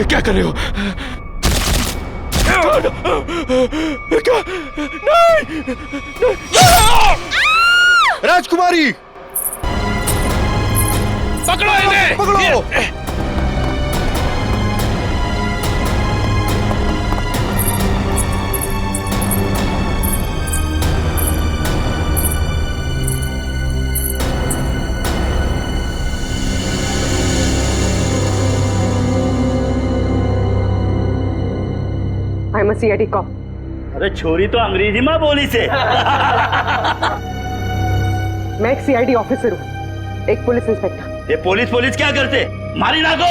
क्या कर रहे हो? क्या? नहीं, नहीं। राजकुमारी, पकड़ो इन्हें! पकड़ो! I am a CID cop. अरे छोरी तो अंग्रेजी माँ बोली से। मैं एक सीआईडी ऑफिसर हूँ, एक पुलिस इंस्पेक्टर। ये पुलिस पुलिस क्या करते? मारी ना को।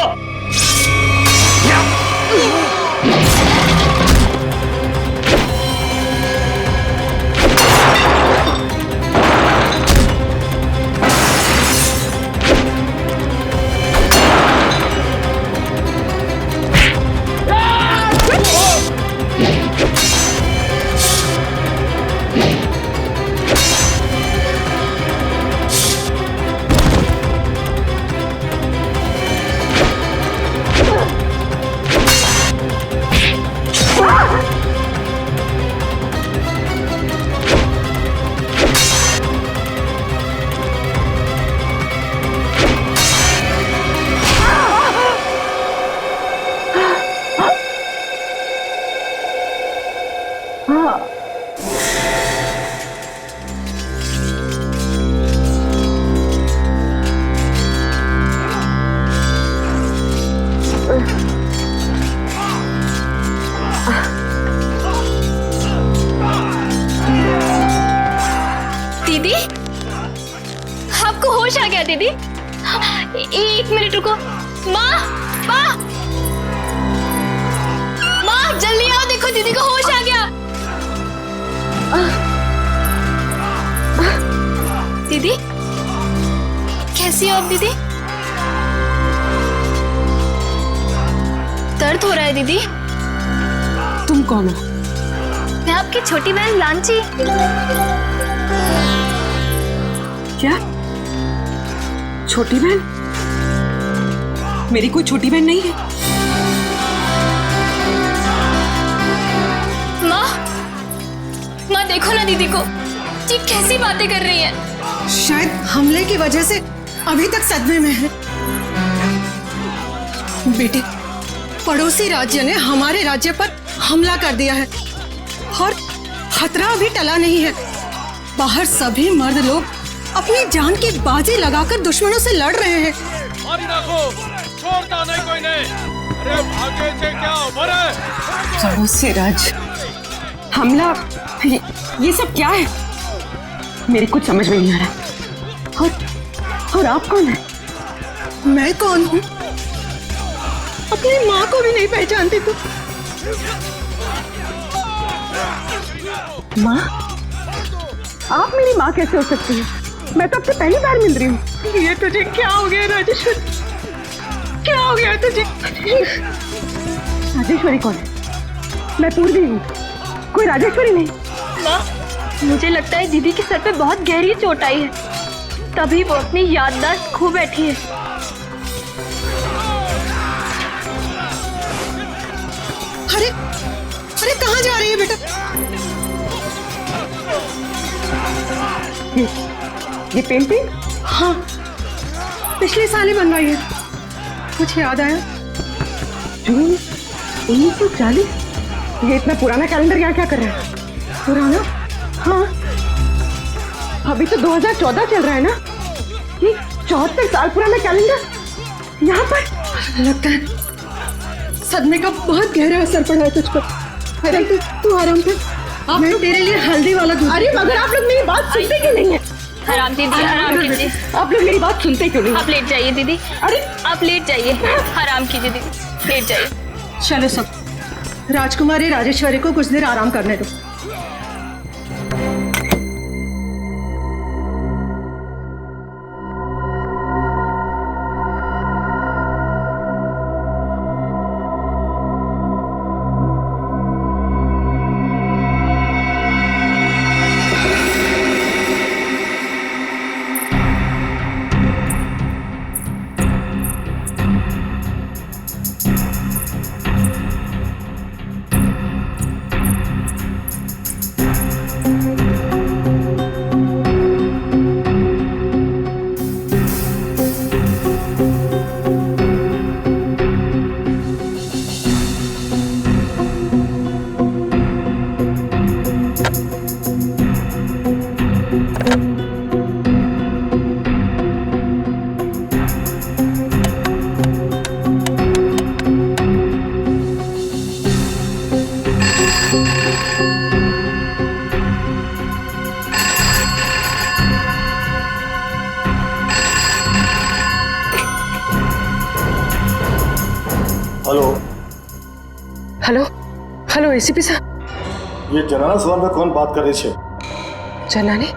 दीदी, आपको होश आ गया दीदी? एक मिनट रुको। माँ, माँ, माँ जल्दी आओ, देखो दीदी को होश आ गया। दीदी, कैसी हो आप दीदी? दर्द हो रहा है दीदी? तुम कौन हो? मैं आपकी छोटी बहन लांची। क्या? छोटी बहन? मेरी कोई छोटी बहन नहीं है। माँ, माँ देखो ना दीदी को, जी कैसी बातें कर रही है। शायद हमले की वजह से अभी तक सदमे में है। बेटे, पड़ोसी राज्य ने हमारे राज्य पर हमला कर दिया है और खतरा अभी टला नहीं है। बाहर सभी मर्द लोग अपनी जान की बाजी लगाकर दुश्मनों से लड़ रहे हैं। छोड़ता नहीं कोई नहीं। अरे भागे से क्या उम्र है? पड़ोसी राज्य हमला, ये सब क्या है? मेरे कुछ समझ में नहीं आ रहा। और आप कौन है? मैं कौन हूँ? अपनी माँ को भी नहीं पहचानती तू। माँ? आप मेरी माँ कैसे हो सकती है? मैं तो आपसे पहली बार मिल रही हूँ। ये तुझे क्या हो गया राजेश्वरी? क्या हो गया तुझे? राजेश्वरी कौन है? मैं पूर्वी हूँ, कोई राजेश्वरी नहीं। माँ, मुझे लगता है दीदी के सर पे बहुत गहरी चोट आई है, तभी वो अपनी याददाश्त खो बैठी है। अरे अरे कहाँ जा रही है बेटा? ये पेंटिंग? हाँ, पिछले साल ही बनवाई है। कुछ याद आया? जून 1940? ये इतना पुराना कैलेंडर यहाँ क्या कर रहा है? पुराना? हाँ, अभी तो 2014 चल रहा है ना। ये 74 साल पुराना कैलेंडर यहाँ पर। लगता है सदमे का बहुत गहरा असर पड़ा है तुझ पर। अरे तू आराम कर, मैं तेरे लिए हल्दी वाला दूध। अरे मगर आप लोग मेरी बात सुनते क्यों नहीं है? आराम दीदी, आराम कीजिए। आप लोग मेरी बात सुनते क्यों नहीं? आप लेट जाइए दीदी। अरे आप लेट जाइए, आराम कीजिए दीदी, लेट जाइए। चलो सब, राजकुमारी राजेश्वरी को कुछ देर आराम करने दो। हेलो हेलो हेलो एसीपी साहब। ये जनाना सलाम में कौन बात कर रही है? जनाने?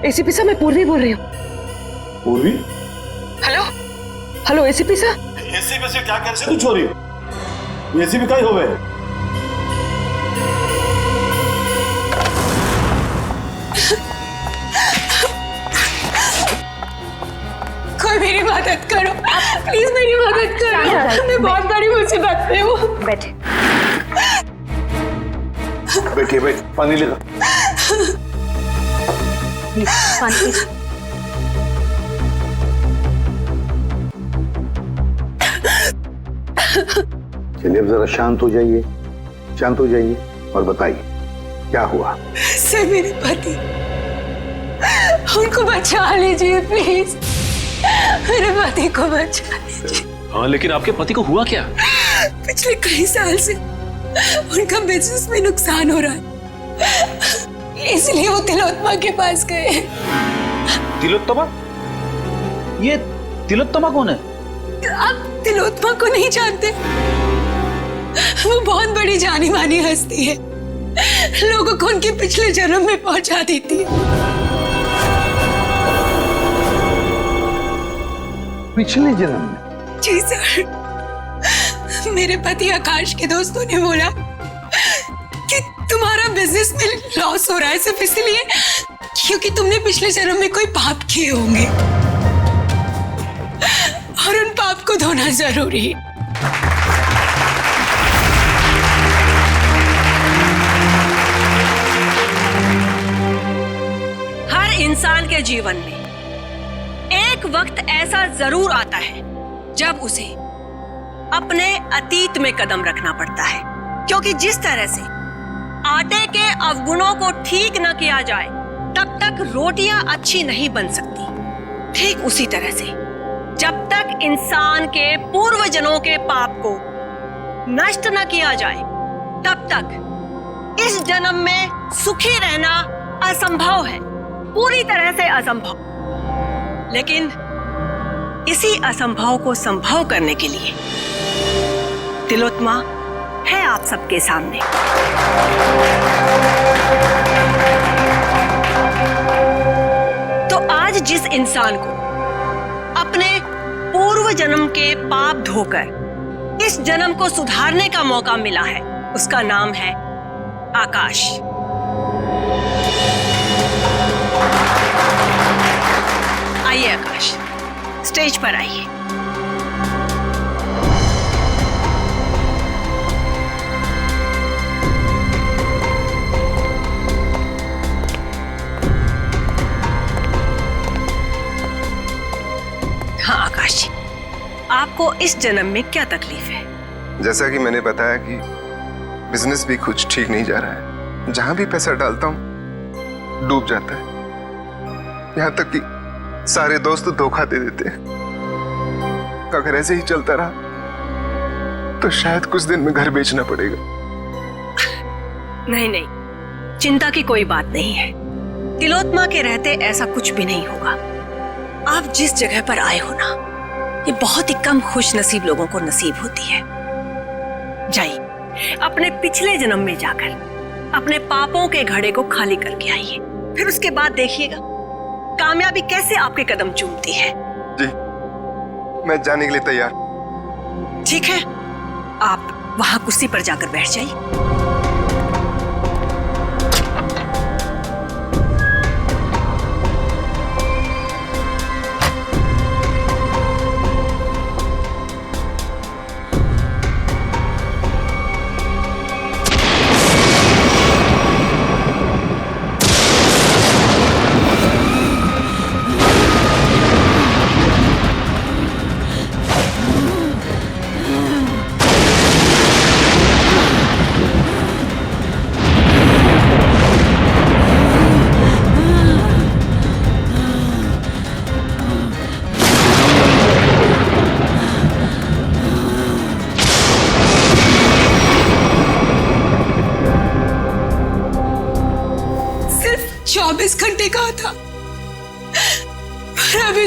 एसीपी साहब मैं पूर्वी बोल रही हूँ। पूर्वी? हेलो हेलो एसीपी साहब। एसीपी से क्या कर रही तू छोरी? एसीपी का ही होवे। कोई मेरी मदद करो, प्लीज मेरी मदद करो। मैं बहुत बड़ी मुसीबत में हूँ। बैठे। बैठिए बैठ, पानी लेगा। पानी। चलिए अब जरा शांत हो जाइए, शांत हो जाइए और बताइए क्या हुआ। सर मेरे पति, उनको बचा लीजिए प्लीज, मेरे पति को बचा लीजिए। हाँ लेकिन आपके पति को हुआ क्या? पिछले कई साल से उनका बिजनेस में नुकसान हो रहा है, इसलिए वो तिलोत्तमा के पास गए। तिलोत्तमा? ये तिलोत्तमा कौन है? आप तिलोत्तमा को नहीं जानते? वो बहुत बड़ी जानी मानी हस्ती है, लोगों को उनके पिछले जन्म में पहुंचा देती है। पिछले जन्म में? जी सर, मेरे पति आकाश के दोस्तों ने बोला कि तुम्हारा बिजनेस में लॉस हो रहा है सिर्फ इसलिए क्योंकि तुमने पिछले जन्म में कोई पाप किए होंगे और उन पाप को धोना जरूरी है। हर इंसान के जीवन में एक वक्त ऐसा जरूर आता है जब उसे अपने अतीत में कदम रखना पड़ता है, क्योंकि जिस तरह से आटे के अवगुणों को ठीक न किया जाए तब तक रोटियां अच्छी नहीं बन सकती। ठीक उसी तरह से जब तक इंसान के पूर्वजन्मों के पाप को नष्ट न किया जाए तब तक इस जन्म में सुखी रहना असंभव है, पूरी तरह से असंभव। लेकिन इसी असंभव को संभव करने के लिए तिलोत्तमा है आप सबके सामने। तो आज जिस इंसान को अपने पूर्व जन्म के पाप धोकर इस जन्म को सुधारने का मौका मिला है, उसका नाम है आकाश। आइए आकाश, स्टेज पर आइए। हाँ आकाश जी, आपको इस जन्म में क्या तकलीफ है? जैसा कि मैंने बताया कि बिजनेस भी कुछ ठीक नहीं जा रहा है, जहां भी पैसा डालता हूं डूब जाता है, यहां तक कि सारे दोस्त धोखा दे देते हैं। अगर ऐसे ही चलता रहा तो शायद कुछ दिन में घर बेचना पड़ेगा। नहीं नहीं, चिंता की कोई बात नहीं है। तिलोत्तमा के रहते ऐसा कुछ भी नहीं होगा। आप जिस जगह पर आए हो ना, ये बहुत ही कम खुश नसीब लोगों को नसीब होती है। जाइए, अपने पिछले जन्म में जाकर अपने पापों के घड़े को खाली करके आइए, फिर उसके बाद देखिएगा कामयाबी कैसे आपके कदम चूमती है। जी, मैं जाने के लिए तैयार। ठीक है, आप वहां कुर्सी पर जाकर बैठ जाइए। सिर्फ 24 घंटे का था, पर अभी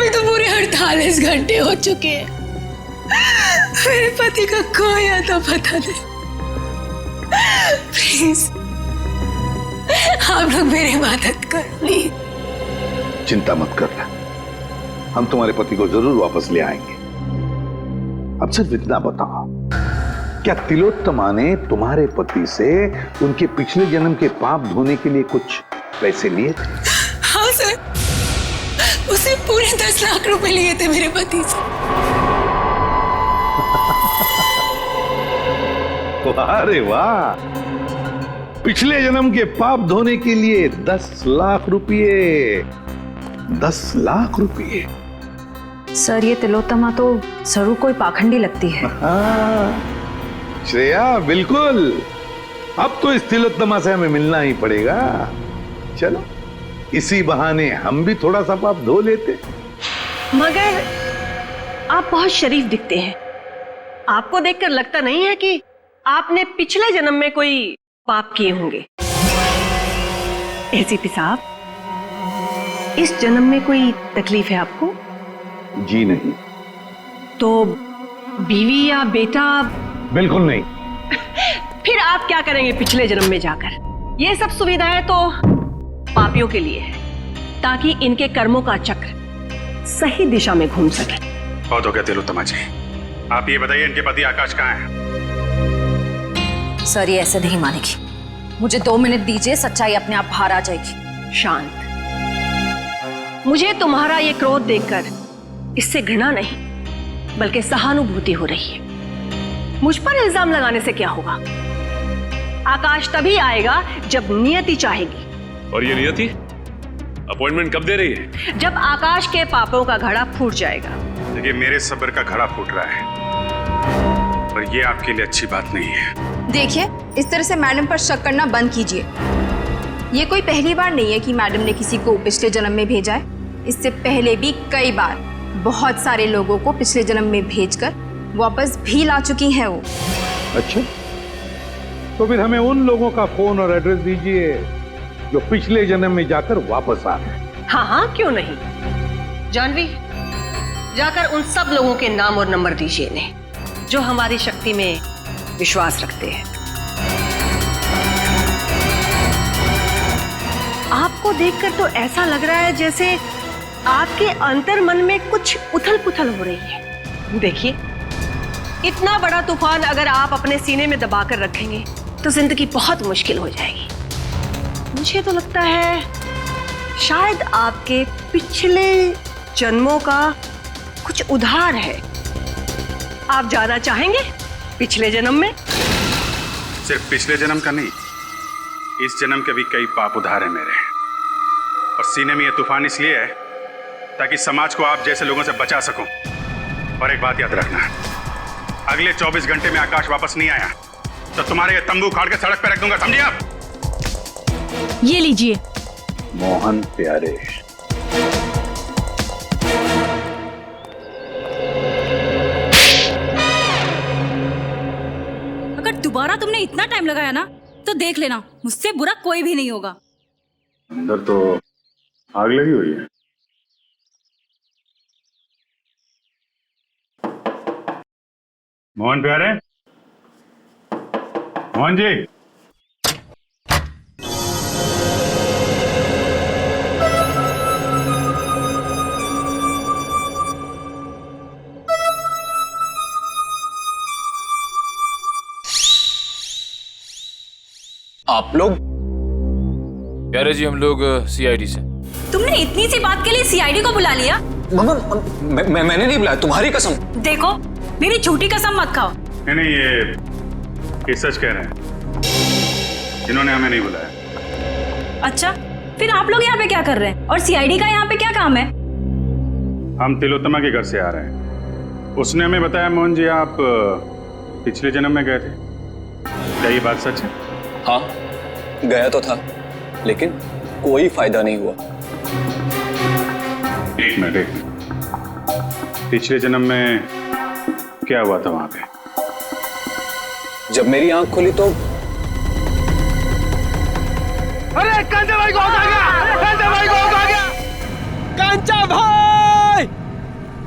तो पूरे 48 घंटे हो चुके हैं। मेरे पति का खोया तो पता नहीं। प्लीज आप लोग मेरी मदद करो प्लीज। चिंता मत करना, हम तुम्हारे पति को जरूर वापस ले आएंगे। अब सिर्फ इतना बताओ, क्या तिलोत्तमा ने तुम्हारे पति से उनके पिछले जन्म के पाप धोने के लिए कुछ पैसे लिए थे? हाँ सर, उसे पूरे 10 लाख रुपए लिए थे मेरे पति से। अरे वाह, पिछले जन्म के पाप धोने के लिए 10 लाख रुपये। 10 लाख रुपये। सर, ये तिलोत्तमा तो जरूर कोई पाखंडी लगती है। श्रेया, बिल्कुल। अब तो इस तिलोत्तमा से हमें मिलना ही पड़ेगा। चलो, इसी बहाने हम भी थोड़ा सा पाप धो लेते। मगर आप बहुत शरीफ दिखते हैं। आपको देखकर लगता नहीं है कि आपने पिछले जन्म में कोई पाप किए होंगे। एसीपी साहब, इस जन्म में कोई तकलीफ है आपको? जी नहीं। तो बीवी या बेटा? बिल्कुल नहीं। फिर आप क्या करेंगे पिछले जन्म में जाकर? ये सब सुविधाएं तो पापियों के लिए है, ताकि इनके कर्मों का चक्र सही दिशा में घूम सके। बहुत हो गया तिलोत्तमा जी, आप ये बताइए इनके पति आकाश कहाँ हैं? सर, ये ऐसे नहीं मानेगी। मुझे 2 मिनट दीजिए, सच्चाई अपने आप बाहर आ जाएगी। शांत, मुझे तुम्हारा ये क्रोध देखकर इससे घृणा नहीं बल्कि सहानुभूति हो रही है। मुझ पर इल्जाम लगाने से क्या होगा? आकाश तभी आएगा जब नियति चाहेगी। और ये नियति अपॉइंटमेंट कब दे रही है? जब आकाश के पापों का घड़ा फूट जाएगा। देखिए, मेरे सब्र का घड़ा फूट रहा है, पर ये आपके लिए अच्छी बात नहीं है। देखिए, इस तरह से मैडम पर शक करना बंद कीजिए। ये कोई पहली बार नहीं है कि मैडम ने किसी को पिछले जन्म में भेजा है। इससे पहले भी कई बार बहुत सारे लोगों को पिछले जन्म में भेजकर वापस भी ला चुकी हैं वो। अच्छा, तो फिर हमें उन लोगों का फोन और एड्रेस दीजिए जो पिछले जन्म में जाकर वापस आ गए। हाँ हाँ, क्यों नहीं। जानवी, जाकर उन सब लोगों के नाम और नंबर दीजिए इन्हें जो हमारी शक्ति में विश्वास रखते हैं। आपको देखकर तो ऐसा लग रहा है जैसे आपके अंतर मन में कुछ उथल पुथल हो रही है। देखिए, इतना बड़ा तूफान अगर आप अपने सीने में दबाकर रखेंगे तो जिंदगी बहुत मुश्किल हो जाएगी। मुझे तो लगता है शायद आपके पिछले जन्मों का कुछ उधार है। आप जाना चाहेंगे पिछले जन्म में? सिर्फ पिछले जन्म का नहीं, इस जन्म के भी कई पाप उधार है मेरे। और सीने में ये तूफान इसलिए है ताकि समाज को आप जैसे लोगों से बचा सकूं। और एक बात याद रखना, अगले 24 घंटे में आकाश वापस नहीं आया तो तुम्हारे ये तंबू उखाड़ के सड़क पे रख दूंगा, समझे आप? ये लीजिए। मोहन प्यारे, अगर दोबारा तुमने इतना टाइम लगाया ना तो देख लेना, मुझसे बुरा कोई भी नहीं होगा। अंदर तो आग लगी हुई है। मोहन प्यारे, मोहन जी। आप लोग? कह रहे जी हम लोग सीआईडी से। तुमने इतनी सी बात के लिए सीआईडी को बुला लिया? मम्मा, मैंने नहीं बुलाया, तुम्हारी कसम। देखो, मेरी झूठी कसम मत खाओ। नहीं, ये सच कह रहे हैं, इन्होंने हमें नहीं बुलाया। अच्छा, फिर आप लोग यहाँ पे क्या कर रहे हैं और सीआईडी का यहाँ पे क्या काम है? हम तिलोत्तमा के घर से आ रहे हैं। उसने हमें बताया मोहन जी आप पिछले जन्म में गए थे। क्या ये बात सच है? हाँ, गया तो था, लेकिन कोई फायदा नहीं हुआ। एक मिनट, पिछले जन्म में क्या हुआ था वहां पे? जब मेरी आंख खुली तो अरे कांचा भाई को आ गया! कांचा भाई को आ गया! कांचा भाई!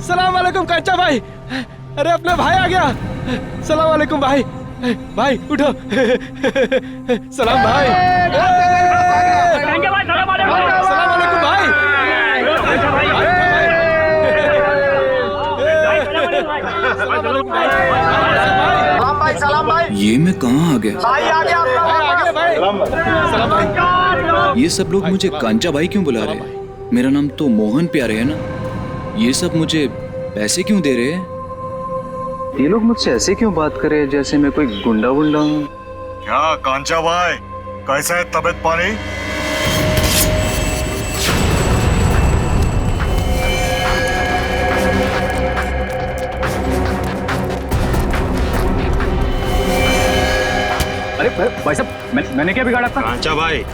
सलाम वालेकुम कांचा भाई। अरे अपना भाई आ गया। सलाम वालेकुम भाई। भाई उठो। सलाम भाई। सलाम वालेकुम भाई। सलाम भाई। ये मैं कहाँ आ गया? भाई आ गया भाई। सलाम भाई। ये सब लोग मुझे कांचा भाई क्यों बुला रहे हैं? मेरा नाम तो मोहन प्यारे है ना। ये सब मुझे पैसे क्यों दे रहे हैं? ये लोग मुझसे ऐसे क्यों बात कर रहे हैं जैसे मैं कोई गुंडा वुंडा हूँ? क्या कांचा भाई, कैसा है तबीयत पानी? अरे भाई साहब, मैंने क्या बिगाड़ा था? कांचा भाई,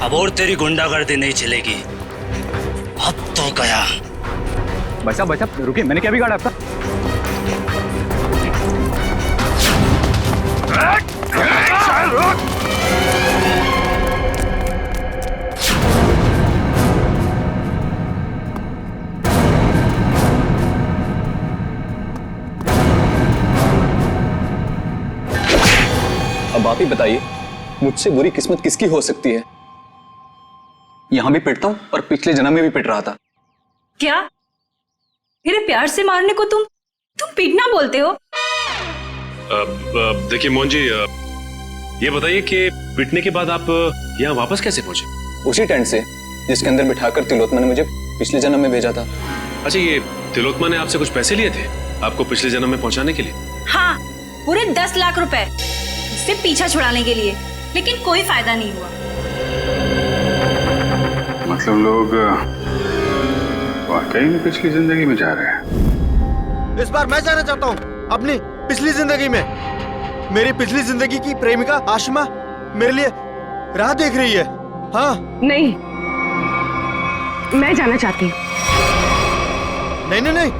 अब और तेरी गुंडागर्दी नहीं चलेगी। अब तो गया। भाई साहब रुकिए, मैंने क्या बिगाड़ा था? अब आप ही बताइए, मुझसे बुरी किस्मत किसकी हो सकती है? यहां भी पिटता हूं और पिछले जन्म में भी पिट रहा था। क्या मेरे प्यार से मारने को तुम पीटना बोलते हो? देखिए मोहन जी, ये बताइए कि पिटने के बाद आप यहाँ वापस कैसे पहुंचे? उसी टेंट से जिसके अंदर बिठाकर तिलोत्मा ने मुझे पिछले जन्म में भेजा था। अच्छा, ये तिलोत्मा ने आपसे कुछ पैसे लिए थे आपको पिछले जन्म में पहुंचाने के लिए? हाँ, पूरे 10 लाख रुपए उससे पीछा छुड़ाने के लिए, लेकिन कोई फायदा नहीं हुआ। मतलब लोग वाकई में पिछली जिंदगी में जा रहे हैं। इस बार मैं जाना चाहता हूँ अपनी पिछली जिंदगी में। मेरी पिछली जिंदगी की प्रेमिका आशिमा मेरे लिए राह देख रही है। हाँ नहीं, मैं जाना चाहती हूँ। नहीं नहीं नहीं,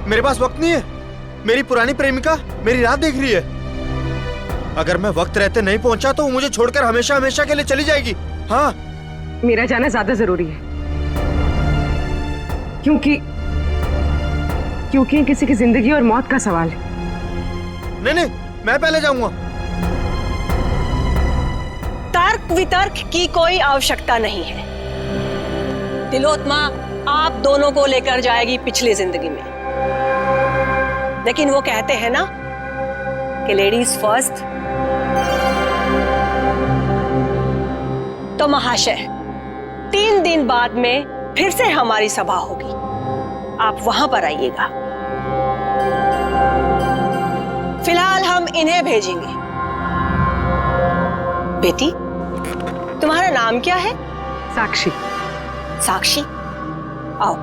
मेरे पास वक्त नहीं है। मेरी पुरानी प्रेमिका मेरी राह देख रही है। अगर मैं वक्त रहते नहीं पहुंचा तो वो मुझे छोड़कर हमेशा हमेशा के लिए चली जाएगी। हाँ, मेरा जाना ज्यादा जरूरी है, क्योंकि किसी की जिंदगी और मौत का सवाल है। नहीं नहीं, मैं पहले जाऊंगा। तर्क वितर्क की कोई आवश्यकता नहीं है। तिलोत्मा आप दोनों को लेकर जाएगी पिछली जिंदगी में, लेकिन वो कहते हैं ना कि लेडीज फर्स्ट। तो महाशय, 3 दिन बाद में फिर से हमारी सभा होगी, आप वहां पर आइएगा। फिलहाल हम इन्हें भेजेंगे। बेटी, तुम्हारा नाम क्या है? साक्षी। साक्षी, आओ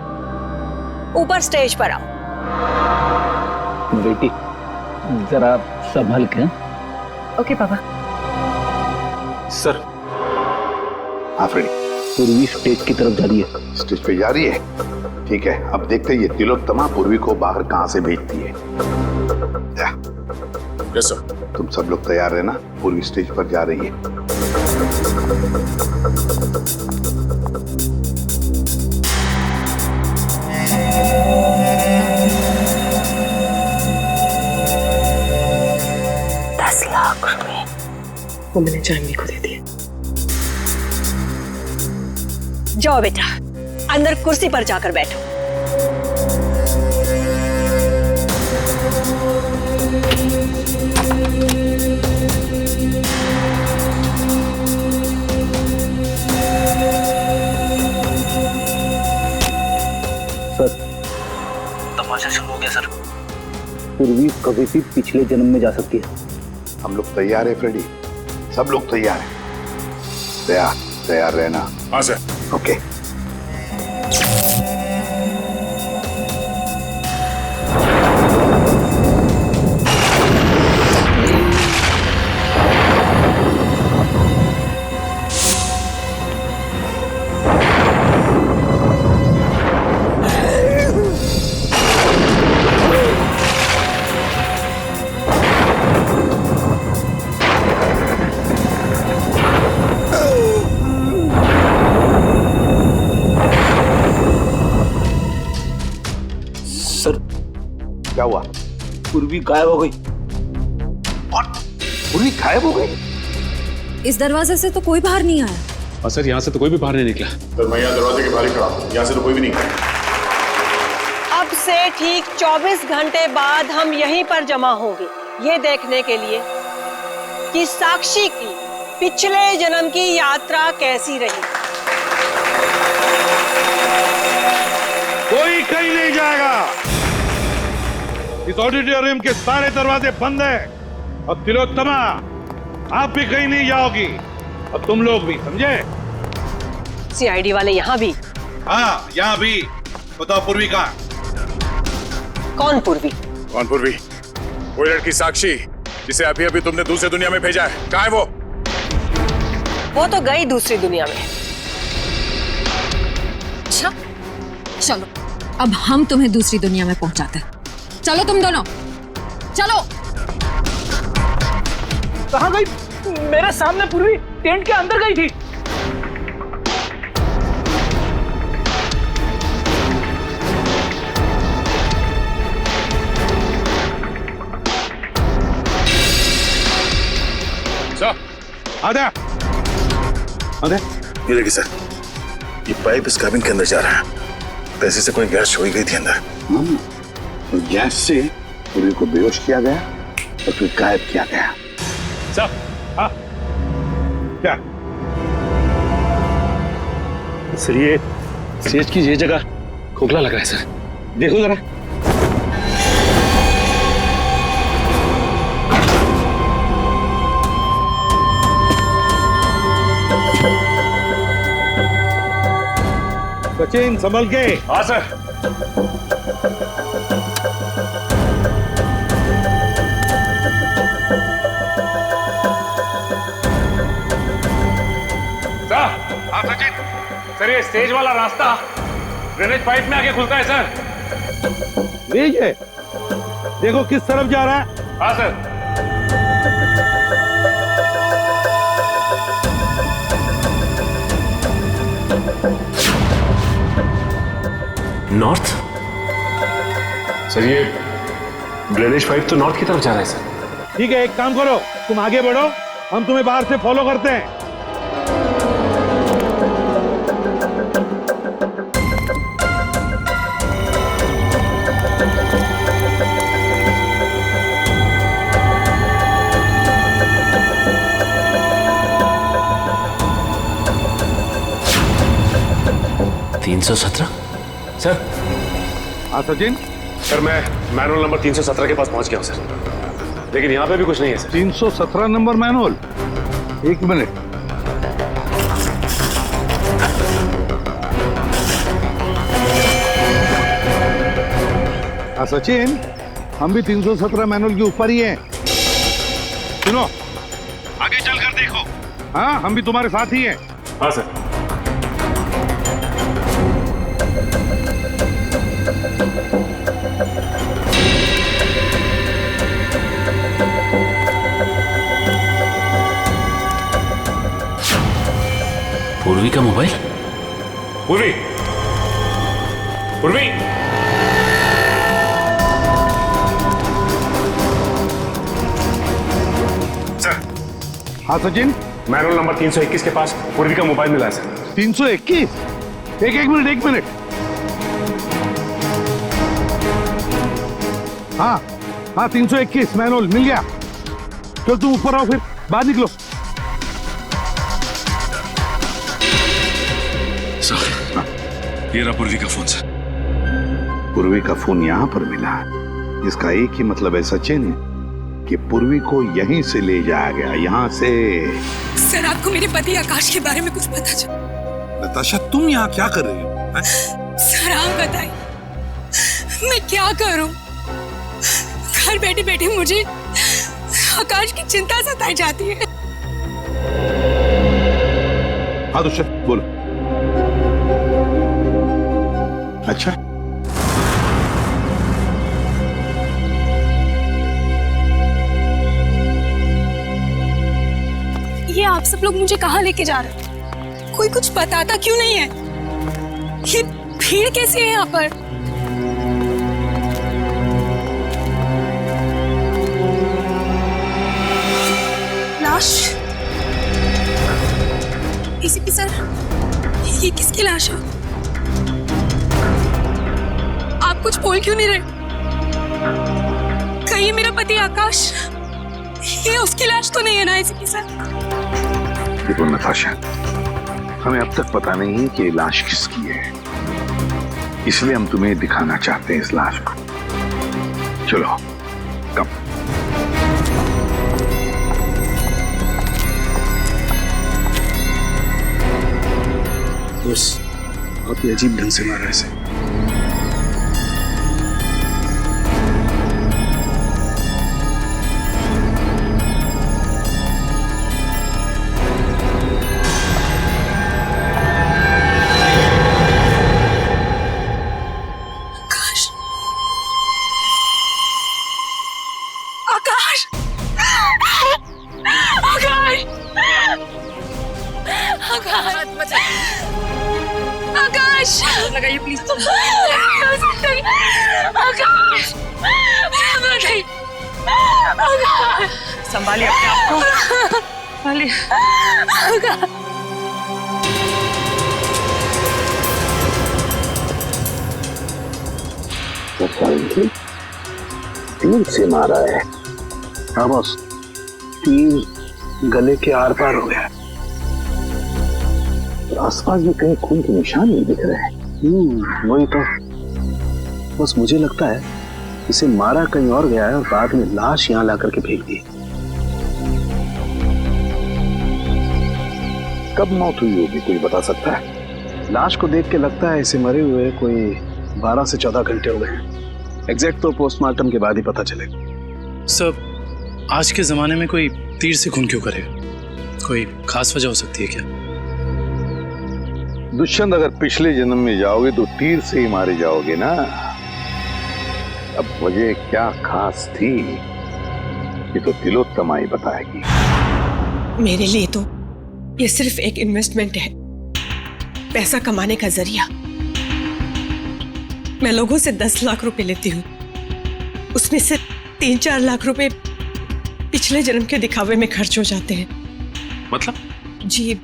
ऊपर स्टेज पर आओ। बेटी जरा संभल के। ओके पापा। सर। हाँ फ्रेडी, पूर्वी स्टेज की तरफ जा रही है। स्टेज पे जा रही है? ठीक है, अब देखते हैं ये तिलोत्तमा पूर्वी को बाहर कहां से भेजती है। Yes sir. तुम सब लोग तैयार रहना, पूर्वी स्टेज पर जा रही है। 10 लाख रुपए वो मैंने जानवी को दे दिए। जाओ बेटा, अंदर कुर्सी पर जाकर बैठो। सर, तमाशा शुरू हो गया सर। पूर्वी कभी भी पिछले जन्म में जा सकती है। हम लोग तैयार है फ्रेडी, सब लोग तैयार हैं। तैयार रहना। हाँ सर। ओके। क्या हुआ? पूर्वी गायब हो गई। और पूर्वी गायब हो गई? इस दरवाजे से तो कोई बाहर नहीं आया। और सर यहाँ से तो कोई भी बाहर नहीं निकला। सर मैं यहाँ दरवाजे के बाहर खड़ा हूँ, यहाँ से तो कोई भी नहीं गया। अब से ठीक 24 घंटे बाद हम यहीं पर जमा होंगे, ये देखने के लिए कि साक्षी की पिछले जन्म की यात्रा कैसी रही। कोई कहीं नहीं जाएगा। इस ऑडिटोरियम के सारे दरवाजे बंद हैं और तिलोत्तमा आप भी कहीं नहीं जाओगी और तुम लोग भी, समझे? सीआईडी वाले यहाँ भी? हाँ यहाँ भी। बताओ पूर्वी कहाँ? कौन पूर्वी? कौन पूर्वी? वो लड़की साक्षी जिसे अभी अभी तुमने दूसरी दुनिया में भेजा है, कहाँ है वो? वो तो गई दूसरी दुनिया में। अच्छा चलो अब हम तुम्हें दूसरी दुनिया में पहुंचाते हैं। चलो तुम दोनों चलो। कहाँ गई? मेरे सामने पूर्वी टेंट के अंदर गई थी। आधा ये देखिए सर, ये पाइप इस कैबिन के अंदर जा रहा है। पैसे से कोई गैस छोड़ी गई थी अंदर। गैस से पूर्वी को बेहोश किया गया और फिर गायब किया गया। सर हाँ क्या सर, ये सेज की ये जगह खोखला लग रहा है सर, देखो जरा। सचिन संभल के। हाँ सर। हाँ सचिन। सर ये स्टेज वाला रास्ता ड्रेनेज पाइप में आके खुलता है सर। लीजिए देखो किस तरफ जा रहा है। हाँ सर। नॉर्थ? सर ये ड्रेनेज पाइप तो नॉर्थ की तरफ जा रहा है सर। ठीक है, एक काम करो, तुम आगे बढ़ो, हम तुम्हें बाहर से फॉलो करते हैं। सर। हाँ सचिन। सर मैं मैनुअल नंबर 317 के पास पहुंच गया हूं सर, लेकिन यहाँ पे भी कुछ नहीं है सर। 317 number manual? एक मिनट। हाँ सचिन, हम भी 317 मैनुअल के ऊपर ही हैं। सुनो, आगे चलकर देखो। हाँ हम भी तुम्हारे साथ ही हैं। हाँ सर। पूर्वी का मोबाइल? पूर्वी, पूर्वी, सर। हाँ सचिन, मैनुअल नंबर 321 के पास पूर्वी का मोबाइल मिला है सर। 321? एक मिनट। हाँ 321 मैनुअल मिल गया। चल तुम ऊपर आओ, फिर बाहर निकलो। ये रहा पूर्वी का फोन सर। पूर्वी का फोन यहाँ पर मिला है, इसका एक ही मतलब है सचिन कि पूर्वी को यहीं से ले जाया गया, यहाँ से। सर आपको मेरे पति आकाश के बारे में कुछ पता चला? नताशा तुम यहाँ क्या कर रही हो? सर आप बताइए मैं क्या करूं? घर बैठे बैठे मुझे आकाश की चिंता सताई जाती है। हाँ दुष्यंत बोलो। अच्छा ये आप सब लोग मुझे कहाँ लेके जा रहे हैं? कोई कुछ बताता क्यों नहीं है? ये भीड़ कैसी है यहाँ पर? लाश। एसीपी सर, ये किसकी लाश है? आप कुछ बोल क्यों नहीं रहे? कहीं मेरा पति आकाश, ये उसकी लाश तो नहीं है ना एसीपी सर? देखो नताशा, हमें अब तक पता नहीं है कि ये लाश किसकी है, इसलिए हम तुम्हें दिखाना चाहते हैं इस लाश को। चलो कम। बस आपने अजीब ढंग से मारा इसे। लगाइए प्लीज। संभालिए अपने आप को, संभालिए। तीर से मारा है। हाँ बस, तीर गले के आर पार हो गया। आसपास में कहीं खून के निशान नहीं दिख रहे हैं। वही तो, बस मुझे लगता है इसे मारा कहीं और गया है और बाद में लाश यहाँ ला करके फेंक दी। कब मौत हुई होगी कोई बता सकता है? लाश को देख के लगता है इसे मरे हुए कोई 12 से 14 घंटे हो गए। एग्जैक्ट तो पोस्टमार्टम के बाद ही पता चलेगा। सर, आज के जमाने में कोई तीर से खून क्यों करेगा? कोई खास वजह हो सकती है क्या? दुष्यंत, अगर पिछले जन्म में जाओगे तो तीर से ही मारे जाओगे ना। अब वजह क्या खास थी ये तो तिलोत्तमा ही बताएगी। मेरे लिए तो ये सिर्फ एक इन्वेस्टमेंट है, पैसा कमाने का जरिया। मैं लोगों से 10 लाख रुपए लेती हूँ, उसमें से 3-4 लाख रुपए पिछले जन्म के दिखावे में खर्च हो जाते हैं। मतलब? जी,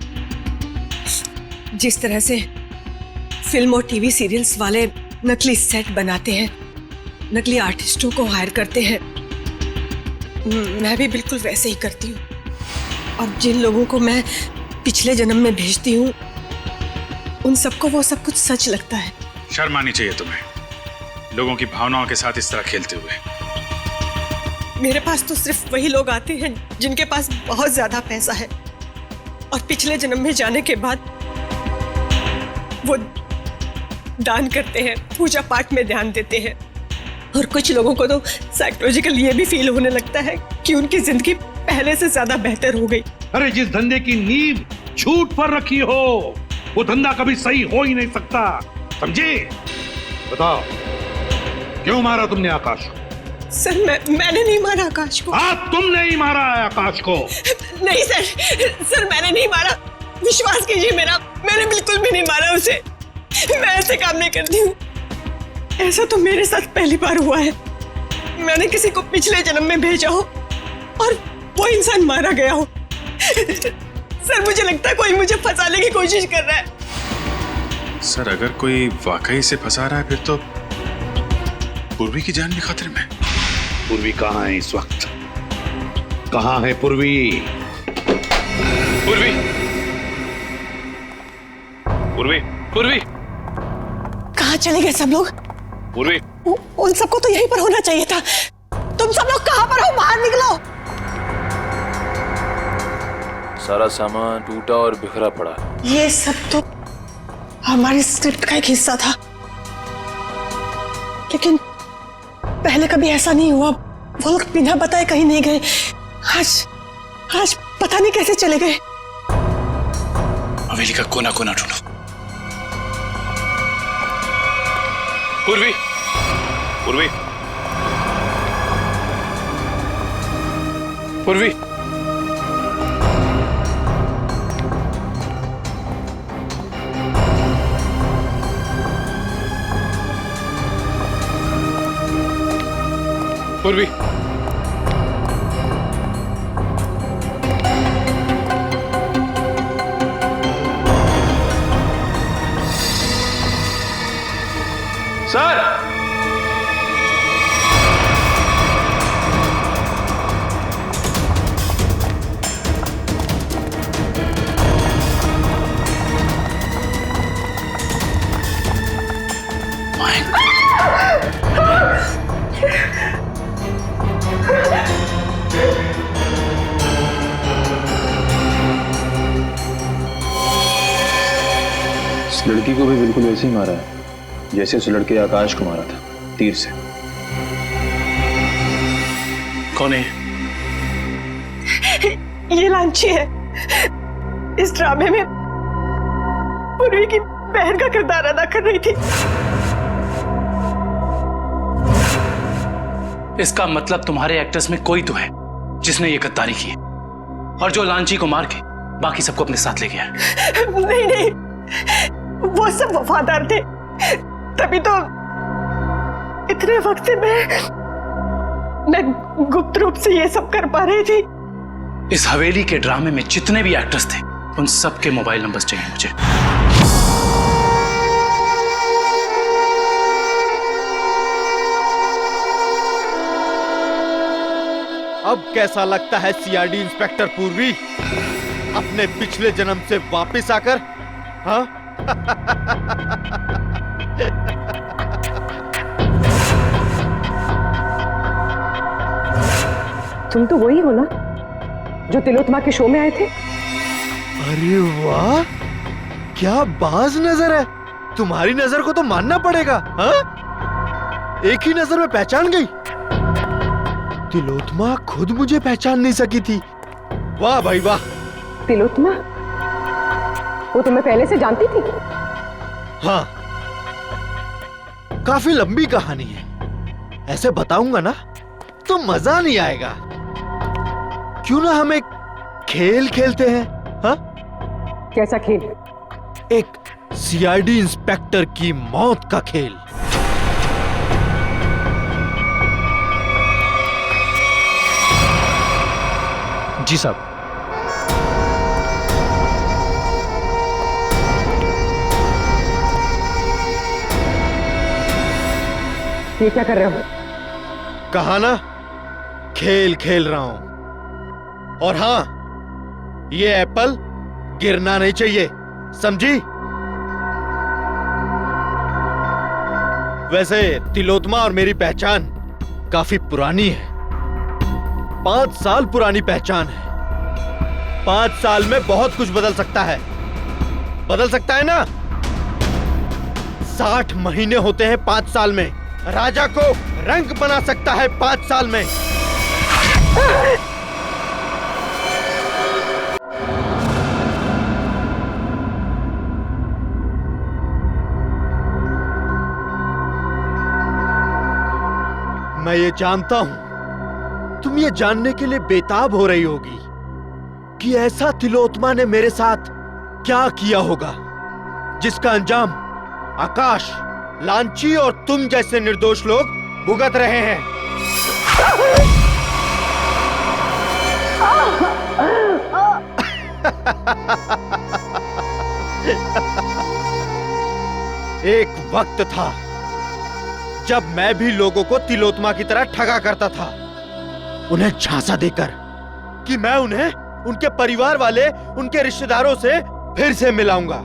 जिस तरह से फिल्म और टीवी सीरियल्स वाले नकली सेट बनाते हैं, नकली आर्टिस्टों को हायर करते हैं, मैं भी बिल्कुल वैसे ही करती हूँ। और जिन लोगों को मैं पिछले जन्म में भेजती हूँ, उन सबको वो सब कुछ सच लगता है। शर्म आनी चाहिए तुम्हें, लोगों की भावनाओं के साथ इस तरह खेलते हुए। मेरे पास तो सिर्फ वही लोग आते हैं जिनके पास बहुत ज्यादा पैसा है, और पिछले जन्म में जाने के बाद वो दान करते हैं, पूजा पाठ में ध्यान देते हैं। और कुछ लोगों को तो साइकोलॉजिकल ये भी फील होने लगता है कि उनकी जिंदगी पहले से ज्यादा बेहतर हो गई। अरे जिस धंधे की नींव झूठ पर रखी हो, वो धंधा कभी सही हो ही नहीं सकता, समझे? बताओ, क्यों मारा तुमने आकाश को? सर, मैंने नहीं मारा आकाश को। हाँ, तुमने ही मारा है आकाश को। नहीं सर, मैंने नहीं मारा, विश्वास कीजिए मेरा, मैंने बिल्कुल भी नहीं मारा उसे। मैं ऐसे काम नहीं करती हूँ। ऐसा तो मेरे साथ पहली बार हुआ है। मैंने किसी को पिछले जन्म में भेजा हो और वो इंसान मारा गया हो। सर, मुझे लगता है कोई मुझे फंसाने की कोशिश कर रहा है। सर, अगर कोई वाकई से फंसा रहा है फिर तो पूर्वी की जान भी खतरे में। पूर्वी कहाँ है इस वक्त? कहाँ है पूर्वी? पूर्वी, पूर्वी, पूर्वी, कहाँ चले गए सब लोग? पूर्वी, उन सबको तो यहीं पर होना चाहिए था। तुम सब लोग कहाँ पर हो? बाहर निकलो। सारा सामान टूटा और बिखरा पड़ा। ये सब तो हमारी स्क्रिप्ट का एक हिस्सा था, लेकिन पहले कभी ऐसा नहीं हुआ। वो लोग बिना बताए कहीं नहीं गए। आज पता नहीं कैसे चले गए। हवेली का कोना कोना ढूंढो। पूर्वी, पूर्वी, पूर्वी, पूर्वी, सर इस लड़की को भी बिल्कुल ऐसे ही मारा है जैसे उस लड़के आकाश को मारा था, तीर से। कौन है? ये लांची है। इस ड्रामे में पूर्वी की बहन का किरदार अदा कर रही थी। इसका मतलब तुम्हारे एक्टर्स में कोई तो है जिसने ये गद्दारी की है और जो लांची को मार के बाकी सबको अपने साथ ले गया। नहीं नहीं, वो सब वफादार थे, तभी तो इतने वक्त से मैं गुप्त रूप से ये सब कर पा रही थी। इस हवेली के ड्रामे में जितने भी एक्टर्स थे उन सबके मोबाइल नंबर्स चाहिए मुझे। अब कैसा लगता है सीआईडी इंस्पेक्टर पूर्वी अपने पिछले जन्म से वापस आकर? हाँ? तुम तो वही हो ना जो तिलोत्तमा के शो में आए थे? अरे वाह, क्या बाज नजर है। तुम्हारी नजर को तो मानना पड़ेगा। हाँ? एक ही नजर में पहचान गई। तिलोत्तमा खुद मुझे पहचान नहीं सकी थी। वाह भाई वाह। तिलोत्तमा? वो तुम्हें पहले से जानती थी? हाँ, काफी लंबी कहानी है। ऐसे बताऊंगा ना तो मजा नहीं आएगा। क्यों ना हम एक खेल खेलते हैं? हाँ? कैसा खेल? एक सीआईडी इंस्पेक्टर की मौत का खेल। जी साहब। ये क्या कर रहे हो? कहा ना, खेल खेल रहा हूं। और हां, ये एप्पल गिरना नहीं चाहिए, समझी? वैसे तिलोत्तमा और मेरी पहचान काफी पुरानी है। 5 साल पुरानी पहचान है। 5 साल में बहुत कुछ बदल सकता है। बदल सकता है ना? 60 महीने होते हैं 5 साल में। राजा को रंग बना सकता है 5 साल में। मैं ये जानता हूं तुम ये जानने के लिए बेताब हो रही होगी कि ऐसा तिलोत्तमा ने मेरे साथ क्या किया होगा जिसका अंजाम आकाश, लांची और तुम जैसे निर्दोष लोग भुगत रहे हैं। एक वक्त था जब मैं भी लोगों को तिलोत्तमा की तरह ठगा करता था, उन्हें झांसा देकर कि मैं उन्हें उनके परिवार वाले, उनके रिश्तेदारों से फिर से मिलाऊंगा,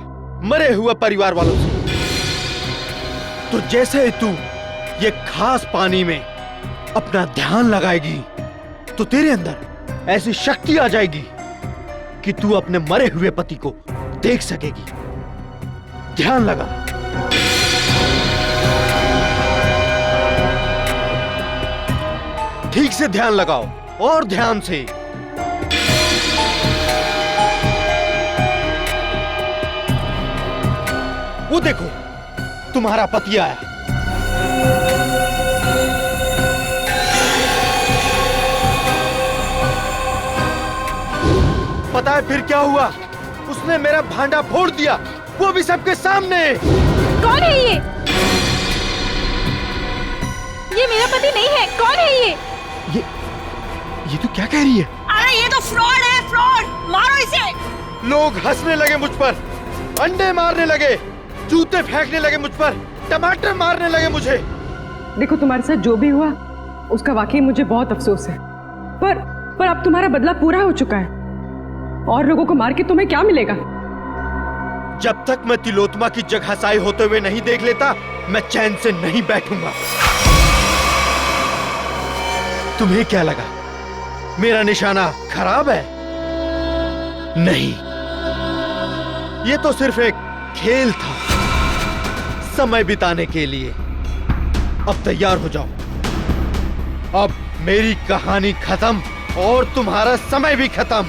मरे हुए परिवार वालों से। तो जैसे ही तू ये खास पानी में अपना ध्यान लगाएगी तो तेरे अंदर ऐसी शक्ति आ जाएगी कि तू अपने मरे हुए पति को देख सकेगी। ध्यान लगा। ठीक से ध्यान लगाओ और ध्यान से। वो देखो, तुम्हारा पति आया। पता है फिर क्या हुआ? उसने मेरा भांडा फोड़ दिया, वो भी सबके सामने। कौन है ये? ये मेरा पति नहीं है। कौन है ये? ये तो क्या कह रही है? अरे ये तो फ्रॉड है, फ्रॉड। मारो इसे। लोग हंसने लगे मुझ पर, अंडे मारने लगे, जूते फेंकने लगे मुझ पर। टमाटर मारने लगे मुझे। देखो तुम्हारे साथ जो भी हुआ उसका वाकई मुझे बहुत अफसोस है, पर अब तुम्हारा बदला पूरा हो चुका है और लोगों को मार के तुम्हें क्या मिलेगा? जब तक मैं तिलोत्तमा की जगहसाई होते हुए नहीं देख लेता मैं चैन से नहीं बैठूंगा। तुम्हें क्या लगा मेरा निशाना खराब है? नहीं, ये तो सिर्फ एक खेल था, समय बिताने के लिए। अब तैयार हो जाओ, अब मेरी कहानी खत्म और तुम्हारा समय भी खत्म।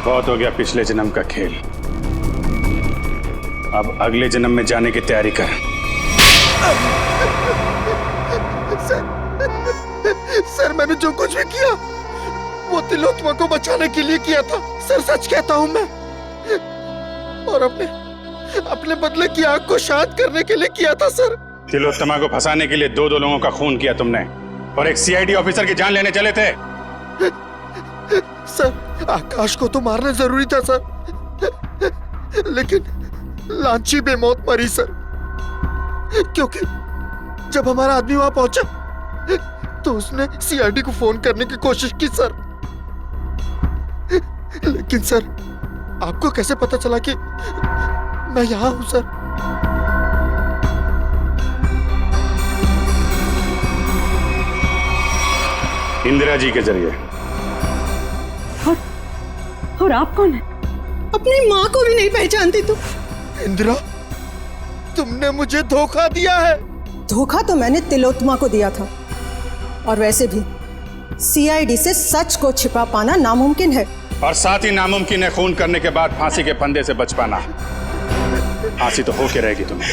बहुत हो गया पिछले जन्म का खेल, अब अगले जन्म में जाने की तैयारी कर। सर मैंने जो कुछ भी किया वो तिलोत्तमा को बचाने के लिए किया था। सर सच कहता हूं मैं, और अपने बदले की आग को शांत करने के लिए किया था सर। तिलोत्तमा को फंसाने के लिए दो लोगों का खून किया तुमने और एक सीआईडी ऑफिसर की जान लेने चले थे। सर आकाश को तो मारना जरूरी था सर, लेकिन लांची बेमौत मरी सर, क्योंकि जब हमारा आदमी वहां पहुंचा तो उसने सीआईडी को फोन करने की कोशिश की सर। लेकिन सर आपको कैसे पता चला कि मैं यहां हूं सर? इंदिरा जी के जरिए। और आप कौन है? अपनी माँ को भी नहीं पहचानती तुम? इंदिरा, तुमने मुझे धोखा दिया है। धोखा तो मैंने तिलोत्तमा को दिया था, और वैसे भी सीआईडी से सच को छिपा पाना नामुमकिन है। और साथ ही नामुमकिन है खून करने के बाद फांसी के फंदे से बच पाना। फांसी तो होके रहेगी तुम्हें।